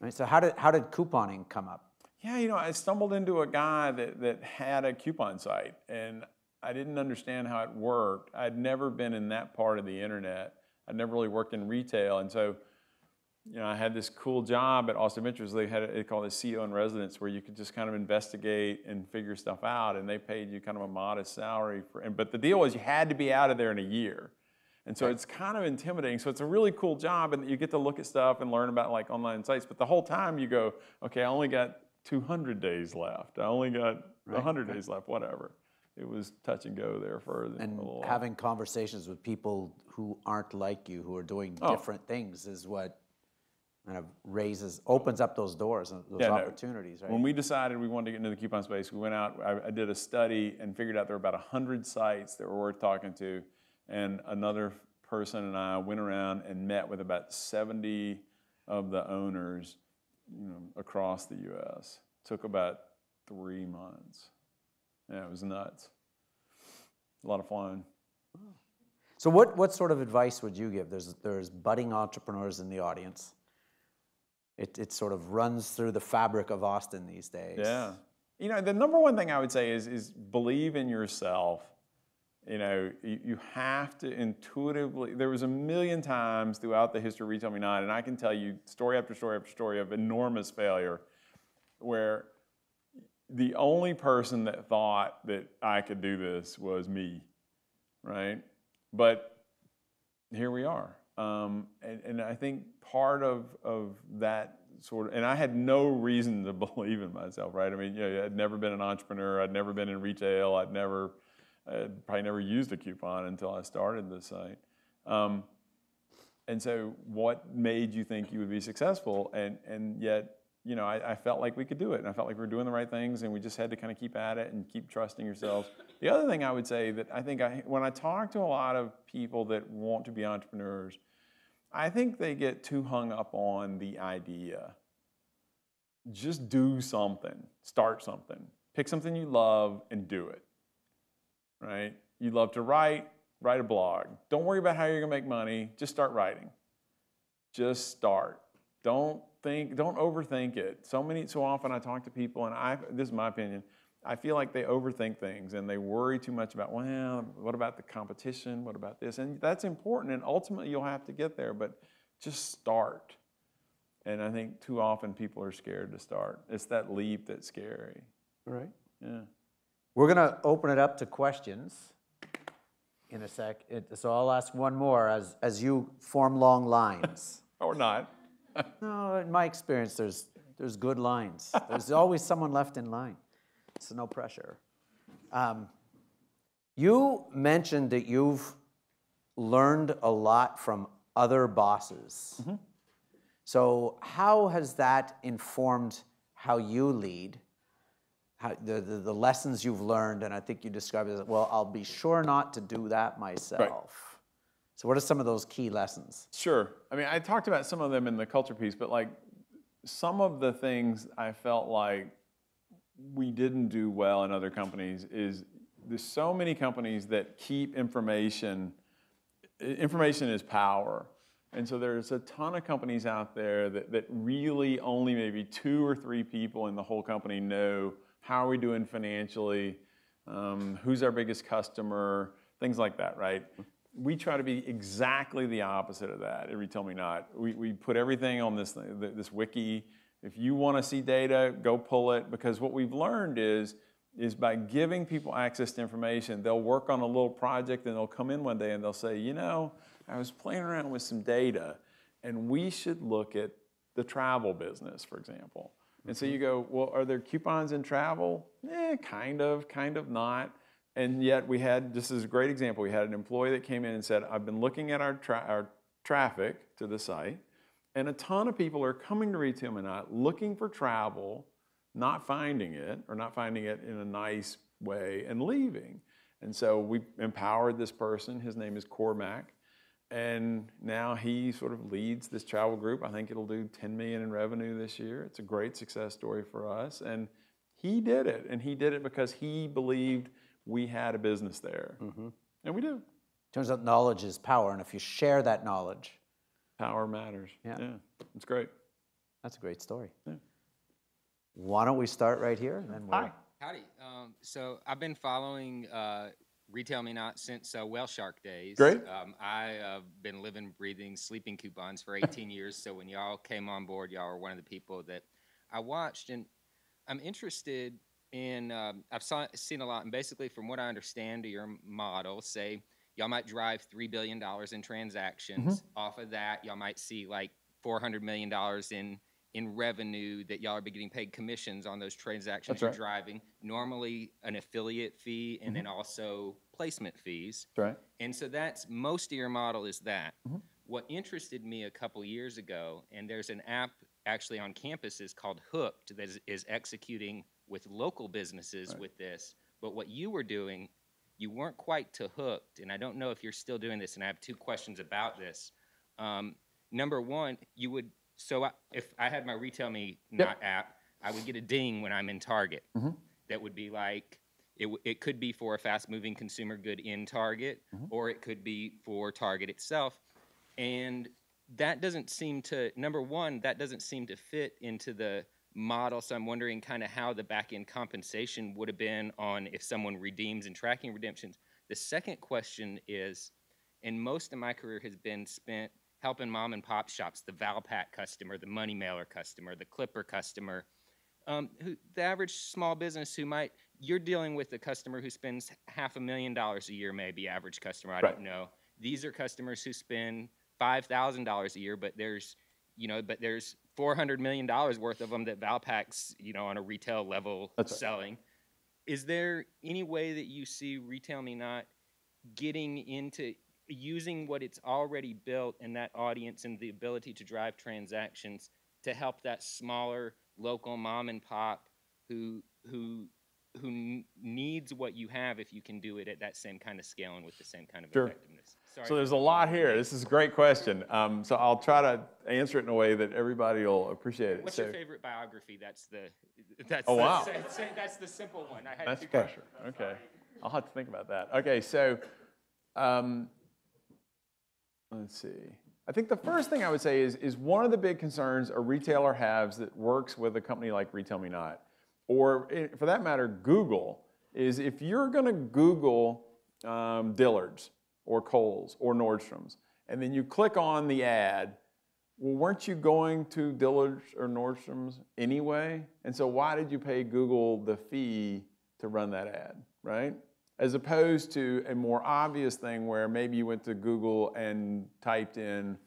Right? So how did couponing come up? Yeah, you know, I stumbled into a guy that had a coupon site, and I didn't understand how it worked. I'd never been in that part of the internet. I'd never really worked in retail, and so, you know, I had this cool job at Austin Ventures. They called it CEO in residence, where you could just kind of investigate and figure stuff out, and they paid you kind of a modest salary but the deal was you had to be out of there in a year. And so it's kind of intimidating. So it's a really cool job, and you get to look at stuff and learn about like online sites. But the whole time you go, okay, I only got 200 days left. I only got 100 days left, whatever. It was touch and go there for a little while. Having conversations with people who aren't like you, who are doing different things, is what kind of opens up those doors and those opportunities, right? When we decided we wanted to get into the coupon space, we went out, I did a study and figured out there were about 100 sites that were worth talking to. And another person and I went around and met with about 70 of the owners, you know, across the U.S. Took about 3 months. Yeah, it was nuts. A lot of fun. So what sort of advice would you give? There's budding entrepreneurs in the audience. It sort of runs through the fabric of Austin these days. Yeah. You know, the number one thing I would say is believe in yourself. You know, you have to intuitively, there was a million times throughout the history of RetailMeNot, and I can tell you story after story after story of enormous failure where the only person that thought that I could do this was me, right? But here we are. And I think part of that sort of, and I had no reason to believe in myself, right? I mean, you know, I'd never been an entrepreneur. I'd never been in retail. I'd probably never used a coupon until I started this site. And so what made you think you would be successful? And yet, you know, I felt like we could do it, and I felt like we were doing the right things, and we just had to kind of keep at it and keep trusting yourselves. The other thing I would say that I think when I talk to a lot of people that want to be entrepreneurs, I think they get too hung up on the idea. Just do something, start something, pick something you love and do it, right? You love to write a blog. Don't worry about how you're gonna make money, just start writing. Just start. Don't overthink it. So often I talk to people, and this is my opinion, I feel like they overthink things and they worry too much about, well, what about the competition? What about this? And that's important, and ultimately you'll have to get there, but just start. And I think too often people are scared to start. It's that leap that's scary. All right. Yeah. We're going to open it up to questions in a sec. So I'll ask one more as you form long lines. Or not. No, in my experience, there's good lines. There's always someone left in line, so no pressure. You mentioned that you've learned a lot from other bosses. Mm-hmm. So how has that informed how you lead, how the lessons you've learned? And I think you described it as, well, I'll be sure not to do that myself. Right. So what are some of those key lessons? Sure. I mean, I talked about some of them in the culture piece, but like some of the things I felt like we didn't do well in other companies is there's so many companies that keep information. Information is power. And so there's a ton of companies out there that really only maybe 2 or 3 people in the whole company know how are we doing financially, who's our biggest customer, things like that, right? We try to be exactly the opposite of that at RetailMeNot. We put everything on this wiki. If you want to see data, go pull it, because what we've learned is by giving people access to information, they'll work on a little project and they'll come in one day and they'll say, you know, I was playing around with some data and we should look at the travel business, for example. And so you go, well, are there coupons in travel? Kind of not. And yet this is a great example. We had an employee that came in and said, I've been looking at our traffic to the site, and a ton of people are coming to RetailMeNot looking for travel, not finding it, or not finding it in a nice way, and leaving. And so we empowered this person. His name is Cormac. And now he sort of leads this travel group. I think it'll do $10 million in revenue this year. It's a great success story for us. And he did it. And he did it because he believed we had a business there. Mm-hmm. And we do. Turns out knowledge is power. And if you share that knowledge, power matters. Yeah. It's great. That's a great story. Yeah. Why don't we start right here? And then Hi. Howdy. So I've been following RetailMeNot since Whale Shark days. Great. I have been living, breathing, sleeping coupons for 18 years. So when y'all came on board, y'all were one of the people that I watched. And I'm interested in, I've seen a lot. And basically, from what I understand of your model, say, y'all might drive $3 billion in transactions. Mm-hmm. Off of that, y'all might see like $400 million in revenue that y'all are getting paid commissions on those transactions. That's you're right. Driving. Normally an affiliate fee and then also placement fees. That's right. And so that's most of your model is that. Mm-hmm. What interested me a couple years ago, and there's an app actually on campuses called Hooked that is executing with local businesses with this. But what you were doing, you weren't quite to Hooked, and I don't know if you're still doing this, and I have 2 questions about this. Number one, you would, if I had my RetailMeNot app, I would get a ding when I'm in Target. Mm-hmm. That would be like, it could be for a fast-moving consumer good in Target, or it could be for Target itself. And that doesn't seem to, number one, that doesn't seem to fit into the model, so I'm wondering kind of how the back-end compensation would have been on if someone redeems and tracking redemptions. The second question is, and most of my career has been spent helping mom and pop shops, the Valpak customer, the money mailer customer, the Clipper customer, the average small business you're dealing with a customer who spends $500,000 a year, maybe average customer, I don't know. These are customers who spend $5,000 a year, but there's $400 million worth of them that Valpak's, on a retail level selling. Is there any way that you see RetailMeNot getting into using what it's already built and that audience and the ability to drive transactions to help that smaller local mom and pop who needs what you have if you can do it at that same kind of scale and with the same kind of effectiveness? Sorry. So there's a lot here. This is a great question. So I'll try to answer it in a way that everybody will appreciate it. What's your favorite biography? That's the simple one. I had That's two pressure. Okay. I'll have to think about that. Okay, so let's see. I think the first thing I would say is one of the big concerns a retailer has that works with a company like RetailMeNot, or for that matter, Google, is if you're going to Google Dillard's or Kohl's or Nordstrom's, and then you click on the ad, well, weren't you going to Dillard's or Nordstrom's anyway? And so why did you pay Google the fee to run that ad, right? As opposed to a more obvious thing where maybe you went to Google and typed in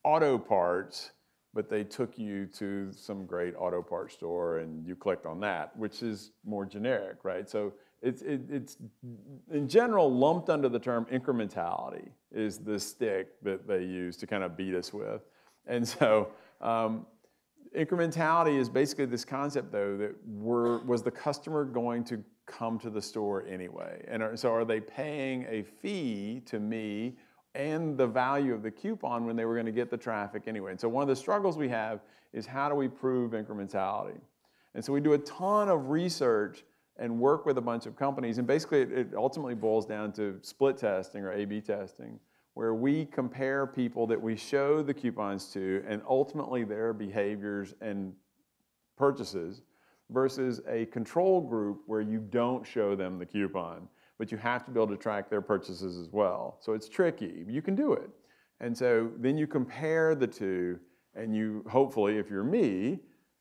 auto parts, but they took you to some great auto parts store and you clicked on that, which is more generic, right? So it's in general lumped under the term incrementality is the stick that they use to kind of beat us with. And so incrementality is basically this concept, though, that was the customer going to come to the store anyway? And so are they paying a fee to me and the value of the coupon when they were going to get the traffic anyway? And so one of the struggles we have is how do we prove incrementality? And so we do a ton of research and work with a bunch of companies. And basically it ultimately boils down to split testing or A/B testing, where we compare people that we show the coupons to and ultimately their behaviors and purchases versus a control group where you don't show them the coupon, but you have to be able to track their purchases as well. So it's tricky. You can do it. And so then you compare the two and you hopefully, if you're me,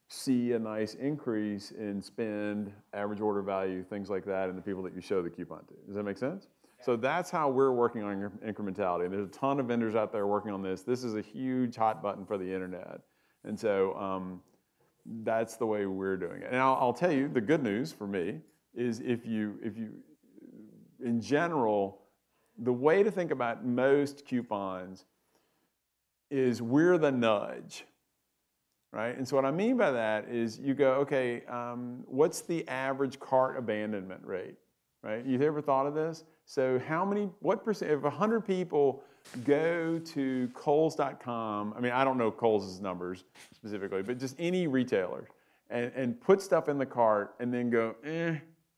see a nice increase in spend, average order value, things like that in the people that you show the coupon to. Does that make sense? So that's how we're working on incrementality. And there's a ton of vendors out there working on this. This is a huge hot button for the internet. And so that's the way we're doing it. And I'll tell you, the good news for me is if you, in general, the way to think about most coupons is we're the nudge, right? And so what I mean by that is you go, okay, what's the average cart abandonment rate, right? You've ever thought of this? So what percent, if 100 people go to Kohl's.com, I mean, I don't know Kohl's' numbers specifically, but just any retailer, and put stuff in the cart and then go,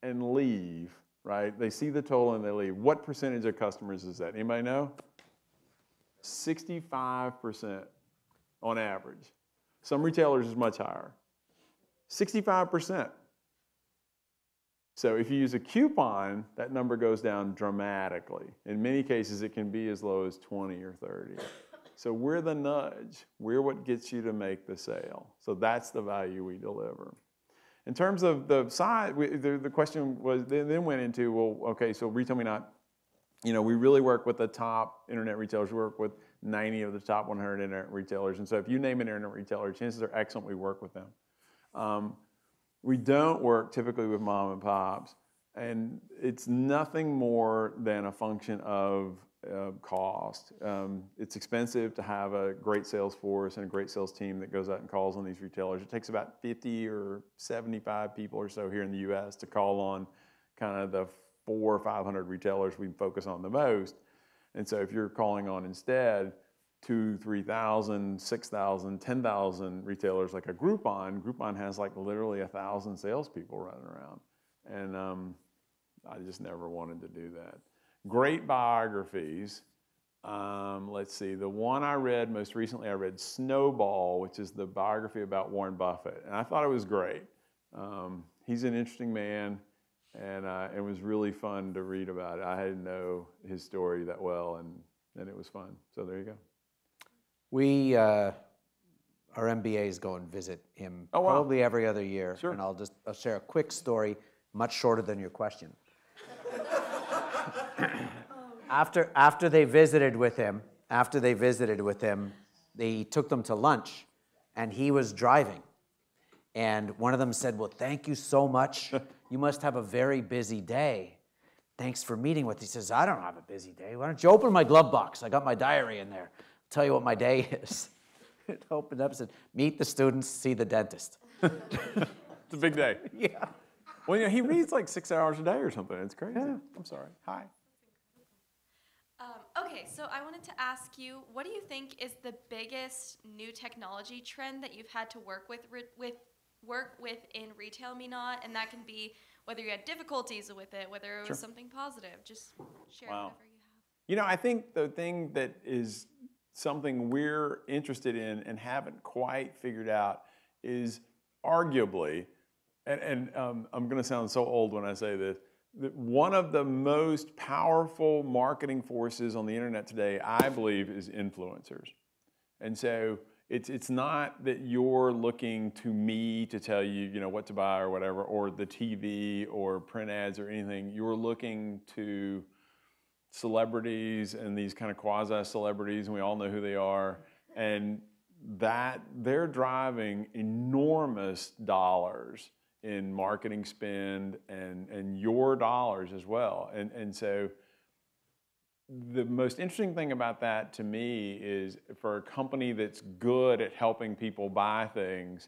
and leave, right? They see the total and they leave. What percentage of customers is that? Anybody know? 65% on average. Some retailers is much higher. 65%. So if you use a coupon, that number goes down dramatically. In many cases, it can be as low as 20 or 30. So we're the nudge. We're what gets you to make the sale. So that's the value we deliver. In terms of the size, the question was then went into, well, okay, so RetailMeNot, we really work with the top internet retailers. We work with 90 of the top 100 internet retailers. And so if you name an internet retailer, chances are excellent we work with them. We don't work typically with mom and pops, and it's nothing more than a function of cost. It's expensive to have a great sales force and a great sales team that goes out and calls on these retailers. It takes about 50 or 75 people or so here in the U.S. to call on kind of the 400 or 500 retailers we focus on the most. And so if you're calling on instead 2,000, 3,000, 6,000, 10,000 retailers like a Groupon has like literally 1,000 salespeople running around. And I just never wanted to do that. Great biographies Let's see. The one I read most recently, I read Snowball, which is the biography about Warren Buffett, and I thought it was great. He's an interesting man, and it was really fun to read about it. I didn't know his story that well, and it was fun. So there you go. We, our MBAs go and visit him probably every other year. Sure. And I'll share a quick story, much shorter than your question. After they visited with him, they took them to lunch, and he was driving. And one of them said, "Well, thank you so much. You must have a very busy day. Thanks for meeting with." He says, "I don't have a busy day. Why don't you open my glove box? I got my diary in there. I'll tell you what my day is." It opened up and said, "Meet the students, see the dentist." It's a big day. Yeah. Well, you know, he reads like 6 hours a day or something. It's crazy. Yeah. I'm sorry. Hi. Okay, so I wanted to ask you, what do you think is the biggest new technology trend that you've had to work with in RetailMeNot? And that can be whether you had difficulties with it, whether it was something positive. Just share whatever you have. You know, I think the thing that is something we're interested in and haven't quite figured out is arguably, and I'm going to sound so old when I say this, that one of the most powerful marketing forces on the internet today, I believe, is influencers. And so it's not that you're looking to me to tell you, you know, what to buy or whatever, or the TV or print ads or anything. You're looking to celebrities and these kind of quasi-celebrities, and we all know who they are, and that they're driving enormous dollars in marketing spend and your dollars as well. And so the most interesting thing about that to me is for a company that's good at helping people buy things,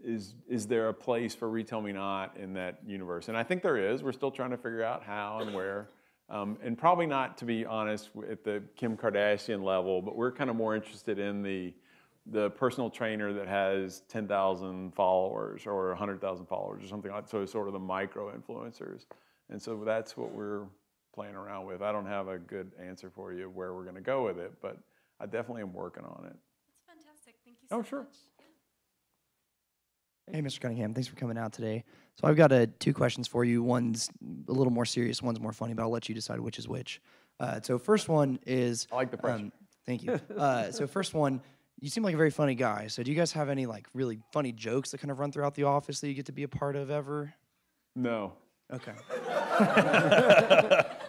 is there a place for RetailMeNot in that universe? And I think there is. We're still trying to figure out how and where. And probably not, to be honest, at the Kim Kardashian level, but we're kind of more interested in the personal trainer that has 10,000 followers or 100,000 followers or something like that. So it's sort of the micro influencers. And so that's what we're playing around with. I don't have a good answer for you where we're going to go with it, but I definitely am working on it. That's fantastic. Thank you so much. Oh, sure. Hey, Mr. Cunningham, thanks for coming out today. So I've got two questions for you. One's a little more serious, one's more funny, but I'll let you decide which is which. So first one is... I like the pressure. Thank you. So first one, you seem like a very funny guy. So do you guys have any like really funny jokes that kind of run throughout the office that you get to be a part of ever? No. Okay.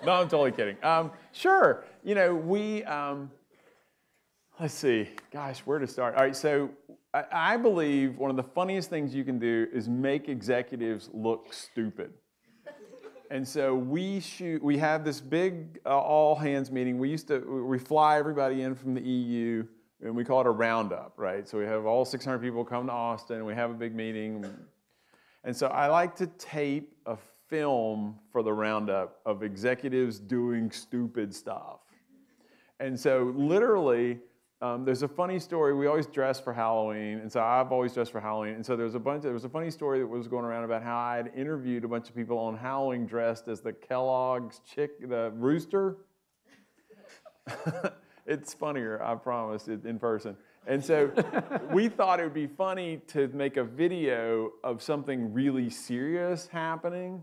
No, I'm totally kidding. Sure. You know, we... let's see. Gosh, where to start? All right, so... I believe one of the funniest things you can do is make executives look stupid. And so we have this big all hands meeting. We fly everybody in from the EU, and we call it a roundup, right? So we have all 600 people come to Austin, and we have a big meeting. And so I like to tape a film for the roundup of executives doing stupid stuff. And so literally, there's a funny story. We always dress for Halloween, and so I've always dressed for Halloween. And so there was a funny story that was going around about how I had interviewed a bunch of people on Halloween dressed as the Kellogg's the rooster. It's funnier, I promise, in person. And so we thought it would be funny to make a video of something really serious happening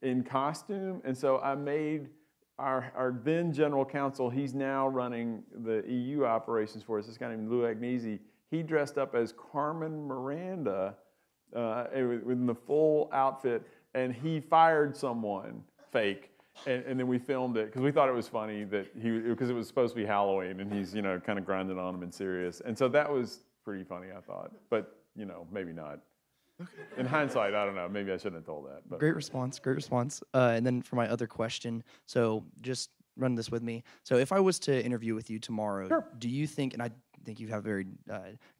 in costume. And so I made our then general counsel, he's now running the EU operations for us, this guy named Lou Agnesi. He dressed up as Carmen Miranda in the full outfit, and he fired someone fake. And then we filmed it because we thought it was funny that because it was supposed to be Halloween, and he's, you know, kind of grinding on him and serious. And so that was pretty funny, I thought. But, you know, maybe not. In hindsight, I don't know. Maybe I shouldn't have told that. But. Great response. Great response. And then for my other question, so just run this with me. So if I was to interview with you tomorrow, sure. Do you think, and I think you have very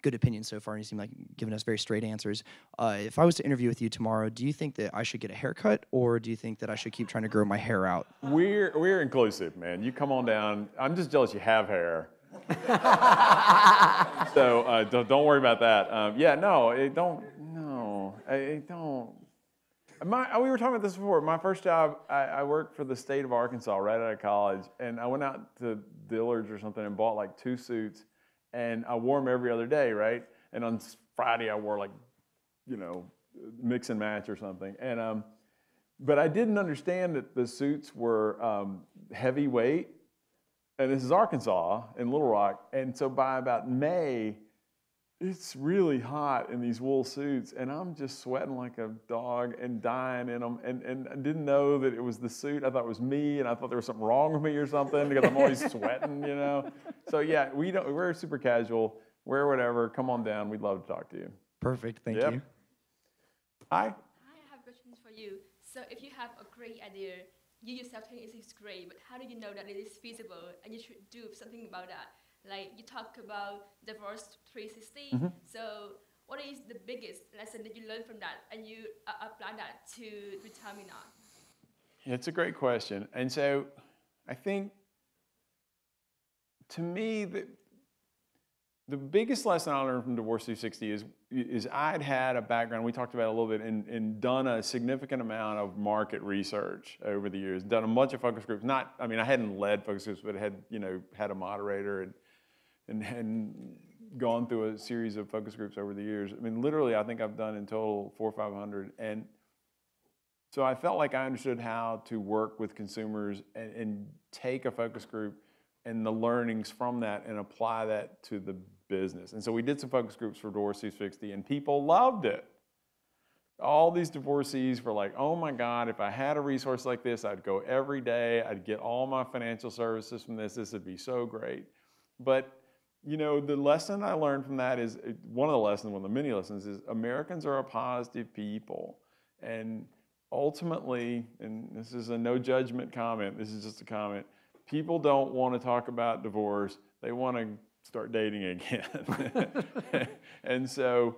good opinions so far, and you seem like giving us very straight answers. If I was to interview with you tomorrow, do you think that I should get a haircut, or do you think that I should keep trying to grow my hair out? We're inclusive, man. You come on down. I'm just jealous you have hair. So don't worry about that. Yeah, no, don't. We were talking about this before. My first job, I worked for the state of Arkansas right out of college, and I went out to Dillard's or something and bought like 2 suits, and I wore them every other day, right? And on Friday, I wore like, you know, mix and match or something. And but I didn't understand that the suits were heavyweight, and this is Arkansas in Little Rock, and so by about May, it's really hot in these wool suits, and I'm just sweating like a dog and dying in them, and I didn't know that it was the suit. I thought it was me, and I thought there was something wrong with me or something because I'm always sweating, you know? So yeah, we're super casual, wear whatever, come on down, we'd love to talk to you. Perfect. Thank Yep. you. Hi. I have questions for you. So if you have a great idea, you yourself think it is great, but how do you know that it is feasible and you should do something about that? Like you talk about divorce 360. So what is the biggest lesson that you learned from that and you apply that to RetailMeNot? It's a great question. And so I think, to me, the biggest lesson I learned from Divorce 360 is I'd had a background, we talked about it a little bit, and done a significant amount of market research over the years, done a bunch of focus groups. I hadn't led focus groups, but had a moderator and gone through a series of focus groups over the years. I mean, literally, I think I've done in total 400 or 500. And so I felt like I understood how to work with consumers and take a focus group and the learnings from that and apply that to the business. And so we did some focus groups for Divorce 360, and people loved it. All these divorcees were like, oh my God, if I had a resource like this, I'd go every day, I'd get all my financial services from this would be so great. But you know, the lesson I learned from that is, one of the many lessons is Americans are a positive people. And ultimately, and this is a no judgment comment, this is just a comment, people don't want to talk about divorce, they want to start dating again. And so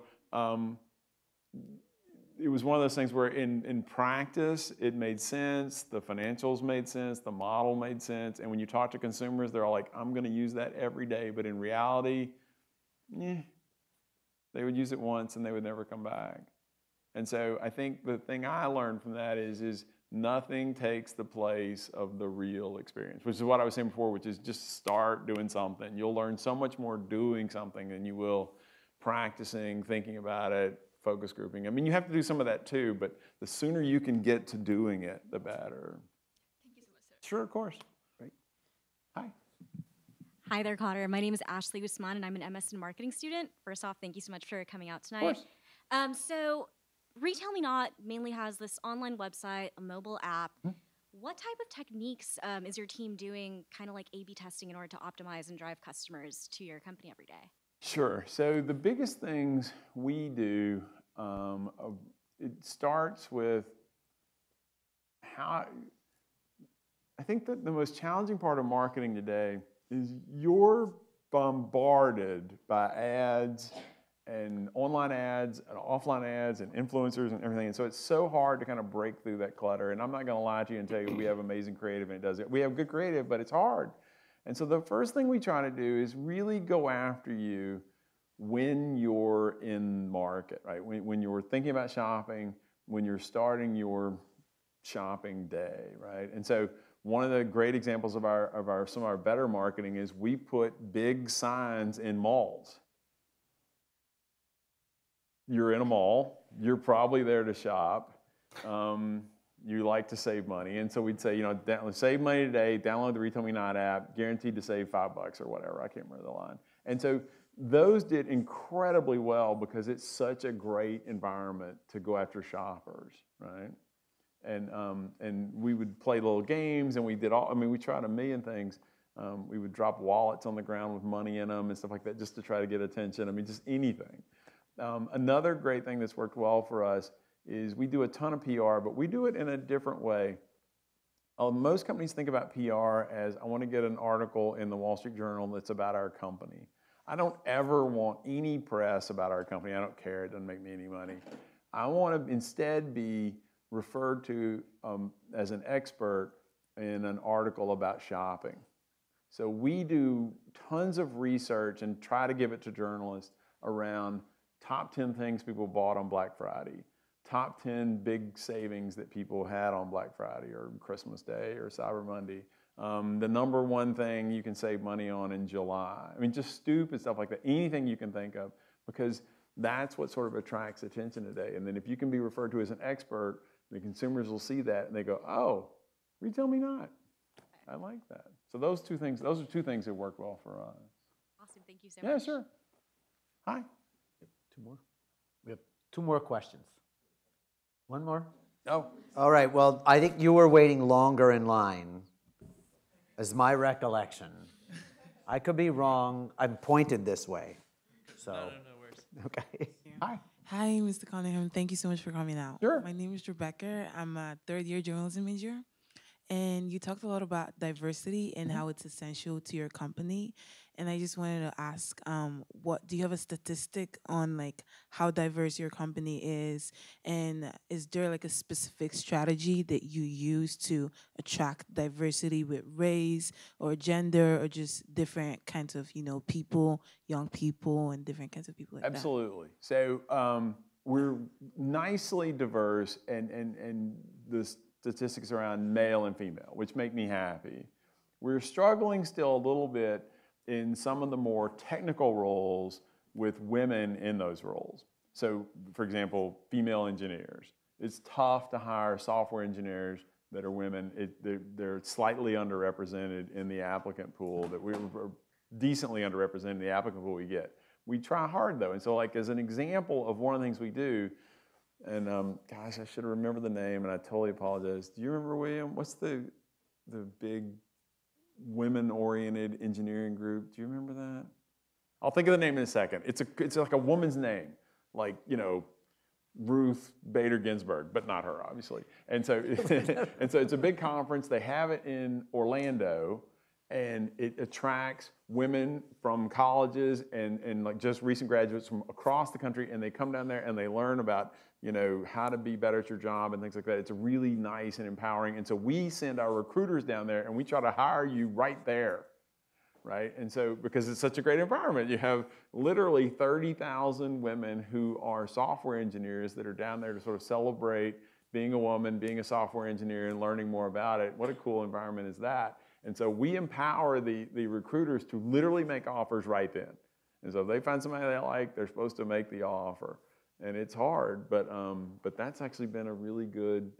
it was one of those things where in practice, it made sense, the financials made sense, the model made sense, and when you talk to consumers, they're all like, I'm going to use that every day, but in reality, they would use it once and they would never come back. And so I think the thing I learned from that is nothing takes the place of the real experience, which is what I was saying before, which is just start doing something. You'll learn so much more doing something than you will practicing, thinking about it, focus grouping. I mean, you have to do some of that too, but the sooner you can get to doing it, the better. Thank you so much, sir. Sure, of course. Great. Hi. Hi there, Cotter. My name is Ashley Guzman, and I'm an MS in marketing student. First off, thank you so much for coming out tonight. Of course. So RetailMeNot mainly has this online website, a mobile app. What type of techniques is your team doing, kind of like A/B testing, in order to optimize and drive customers to your company every day? Sure. So the biggest things we do, it starts with how, I think that the most challenging part of marketing today is you're bombarded by ads and online ads and offline ads and influencers and everything. And so it's so hard to kind of break through that clutter. And I'm not going to lie to you and tell you we have amazing creative and it does it. We have good creative, but it's hard. And so the first thing we try to do is really go after you when you're in market, right? When you're thinking about shopping, when you're starting your shopping day, right? And so one of the great examples of some of our better marketing is we put big signs in malls. You're in a mall, you're probably there to shop. You like to save money. And so we'd say, you know, save money today, download the RetailMeNot app, guaranteed to save $5 or whatever. I can't remember the line. And so those did incredibly well because it's such a great environment to go after shoppers, right? And we would play little games and we tried a million things. We would drop wallets on the ground with money in them and stuff like that just to try to get attention. I mean, just anything. Another great thing that's worked well for us is we do a ton of PR, but we do it in a different way. Most companies think about PR as, I want to get an article in the Wall Street Journal that's about our company. I don't ever want any press about our company. I don't care. It doesn't make me any money. I want to instead be referred to as an expert in an article about shopping. So we do tons of research and try to give it to journalists around top 10 things people bought on Black Friday, top 10 big savings that people had on Black Friday or Christmas Day or Cyber Monday. The number one thing you can save money on in July. I mean, just stupid stuff like that. Anything you can think of, because that's what sort of attracts attention today. And then if you can be referred to as an expert, the consumers will see that and they go, oh, RetailMeNot. I like that. So those are two things that work well for us. Awesome, thank you so much. Yeah, sure. Hi. Two more? We have two more questions. One more? Oh. All right, well, I think you were waiting longer in line, is my recollection. I could be wrong. I'm pointed this way. So. No worries. Okay. Hi. Hi, Mr. Cunningham. Thank you so much for coming out. Sure. My name is Rebecca. I'm a third-year journalism major. And you talked a lot about diversity and how it's essential to your company. And I just wanted to ask, what do you have a statistic on like how diverse your company is? And is there like a specific strategy that you use to attract diversity with race or gender or just different kinds of, people, young people and different kinds of people like Absolutely. So we're nicely diverse and the statistics around male and female, which make me happy. We're struggling still a little bit in some of the more technical roles with women in those roles. So, for example, female engineers. It's tough to hire software engineers that are women. They're slightly underrepresented in the applicant pool, that we're decently underrepresented in the applicant pool we get. We try hard though, and so like as an example of one of the things we do, and gosh, I should remember the name, and I totally apologize. Do you remember, William? What's the big women-oriented engineering group? Do you remember that? I'll think of the name in a second. It's like a woman's name, like Ruth Bader Ginsburg, but not her, obviously. And so it's a big conference. They have it in Orlando, and it attracts women from colleges and like just recent graduates from across the country, and they come down there and they learn about how to be better at your job and things like that. It's really nice and empowering. And so we send our recruiters down there and we try to hire you right there, right? And so because it's such a great environment, you have literally 30,000 women who are software engineers that are down there to sort of celebrate being a woman, being a software engineer, and learning more about it. What a cool environment is that? And so we empower the recruiters to literally make offers right then. And so if they find somebody they like, they're supposed to make the offer. And it's hard, but that's actually been a really good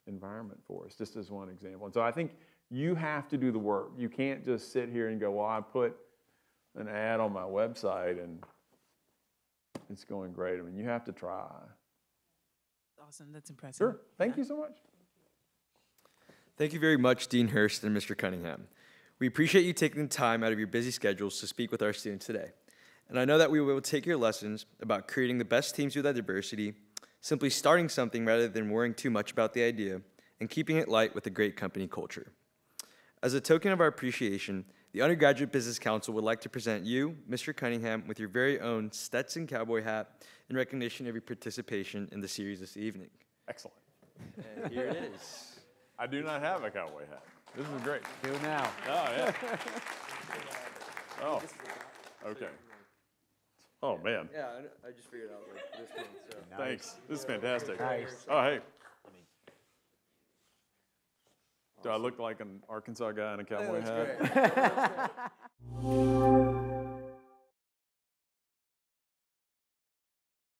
environment for us, just as one example. And so I think you have to do the work. You can't just sit here and go, well, I put an ad on my website and it's going great. I mean, you have to try. Awesome, that's impressive. Sure, thank you so much. Thank you very much, Dean Hurst and Mr. Cunningham. We appreciate you taking the time out of your busy schedules to speak with our students today. And I know that we will take your lessons about creating the best teams with that diversity, simply starting something rather than worrying too much about the idea, and keeping it light with a great company culture. As a token of our appreciation, the Undergraduate Business Council would like to present you, Mr. Cunningham, with your very own Stetson cowboy hat in recognition of your participation in the series this evening. Excellent. And here it is. I do not have a cowboy hat. This is great. Do now. Oh, yeah. Oh, okay. Oh, man. Yeah, I just figured out like this one. So. Thanks. This is fantastic. Nice. Oh, hey. Do I look like an Arkansas guy in a cowboy hat? Great.